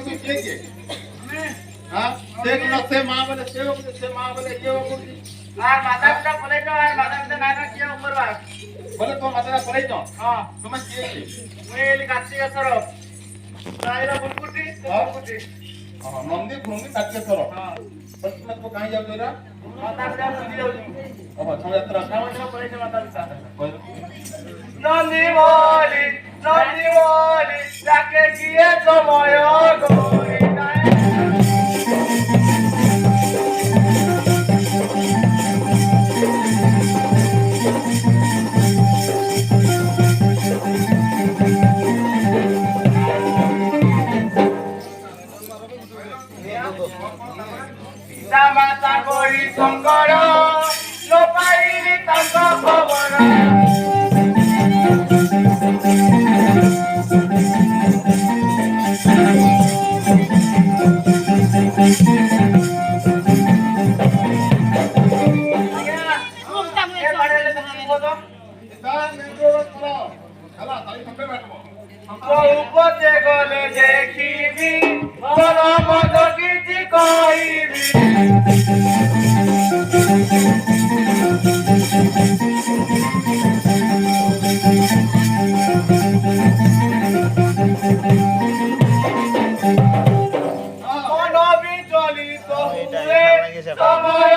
तू के हां देख ना से मां बोले से मां बोले ये वो আর মাথা পিতা বলে তো আর মাথা পিতা না না কি করবা बोले तो माता बोले तो हां तुम के মুই কাচ্চি গছর তাইরা বুলকুটি বুলকুটি हां नंदी भूमि काटे सर हां बस मत को कहां जाओ तेरा মাথা পিতা বুঝি যাও ओह छौ यात्रा সামনে বলে তো মাথা পিতা নন্দী বলি যাকে গিয়ে সময় গরি নাই Samata kori songkoro lopairi tanpa khobor উপতে গলে দেখিবি বড় মদ কিছু কইবি মন বিচলিত হুয়ে সময়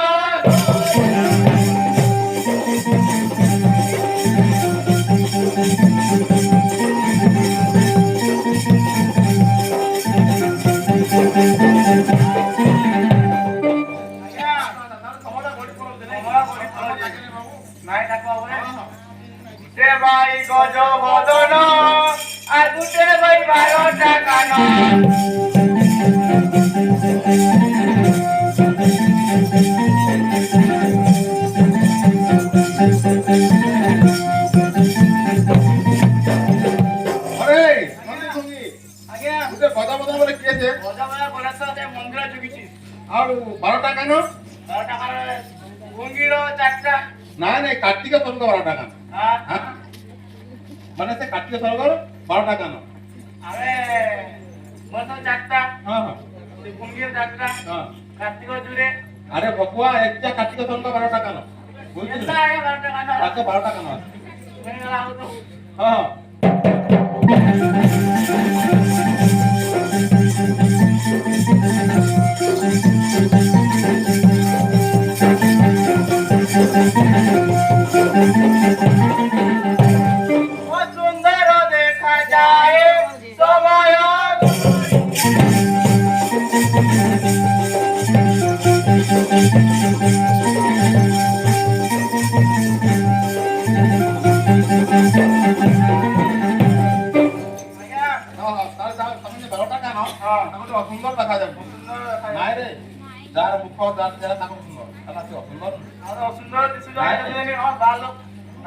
ভাই গজ বদন আর গুটে ভাই 12 টাকা ন अरे नंदी भूमि আগে गुटे बदा बदा बोले के छे বজা বজা বলাছ তে মন্দির জুগিছি और 12 টাকা ন 12 টাকার ভঙ্গির চারটা না না কার্তিক তরঙ্গ 12 টাকা হ্যাঁ হ্যাঁ মানে সে কার্তিক তরঙ্গ 12 টাকা ন আরে বসো চারটা हां हां ভঙ্গির চারটা हां কার্তিক জুড়ে अरे बपुआ একটা কার্তিক তরঙ্গ 12 টাকা ন বুঝছিস এটা আগে 12 টাকা না আচ্ছা 12 টাকা ন মেরে লাও তো हां ও সুন্দর দেখা যায় সময় তার সামনে 12 টাকা ন তাহলে অসুন্দর দেখা যাবে নাই রে যার মুখ যার তাকে সুন্দর তাহলে সে অসুন্দর আর সুন্দর দিশু যায় ভালো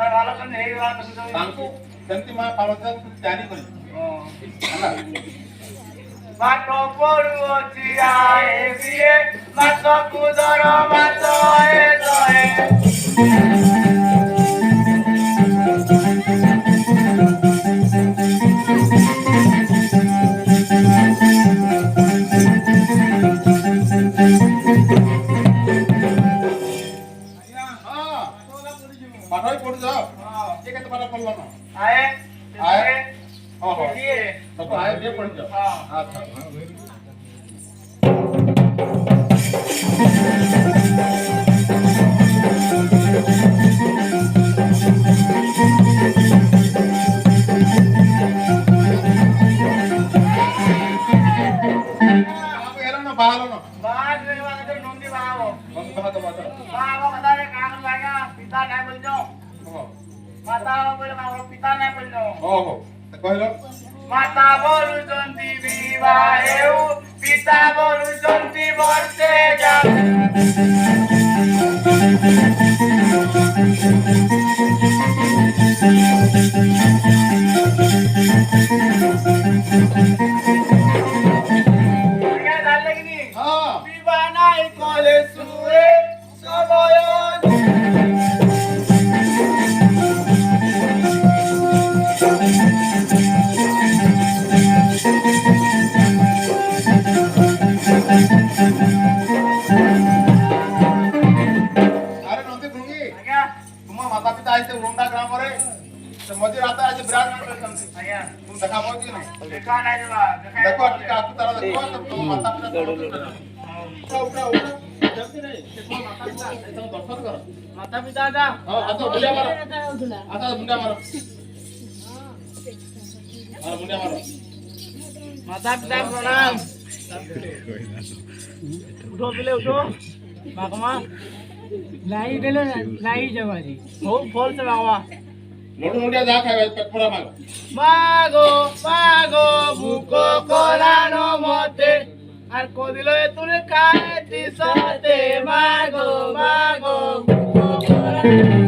আর ভালো করে নেই ତାଙ୍କୁ ସେମିତି ମା ପାର୍ବତୀ ତିଆରି କରି ହେଲା মাত পড়ুছি আয়ে বিয়ে মাত কুদর মাত এ জয়ে ପାଠଇ ପଢୁଛ କିଏ କେତେ ପାଠ ପଢିଲ ନା আয়ে ଆଏ ଓହୋ দিয়ে ସବୁ ଆଏ ବିଏ ପଢିଛ ହଁ ଆଚ୍ଛା ବାହାଲ ନା বাদ রে বাদ নন্দী বাও বন্ধু বাহাত বাহাত বাও কথা রে কাম লাগা পিতা নাই বলছো মাতা বলে মা পিতা নাই বলছো ଓହୋ କହିଲ মাতা বলুচন্তি বিবাহেউ পিতা বলুচন্তি বর্ষে যাও କି ନାହିଁ? ଦେଖା ନାହିଁ ଦେବା ଦେଖା ଦେଖ ଟିକେ ଆକୁ ତାର ଦେଖ ତମ ମାତା ପିତା ସମସ୍ତେ ଉଠା ଉଠା ଉଠା ସେମିତି ନାହିଁ ସେ ତମ ମାତା ପିତା ଏ ତମ ଦର୍ଶନ କର ମାତା ପିତା ଟା ହଁ ହାତ ମୁଣ୍ଡିଆ ମାର ହାତ ମୁଣ୍ଡିଆ ମାର ହଁ ମୁଣ୍ଡିଆ ମାର ମାତା ପିତା ପ୍ରଣାମ ଉଠो ପିଲେ ଉଠो ମାଗମା लाई देले लाई जवारी बहुत फल से मागवा लोटू मुंडिया जा खाए पेट पूरा मागो मागो भूको कोरानो मते আর কদিলো তুই খাইতি সতে মাগো ভুকো কোরানো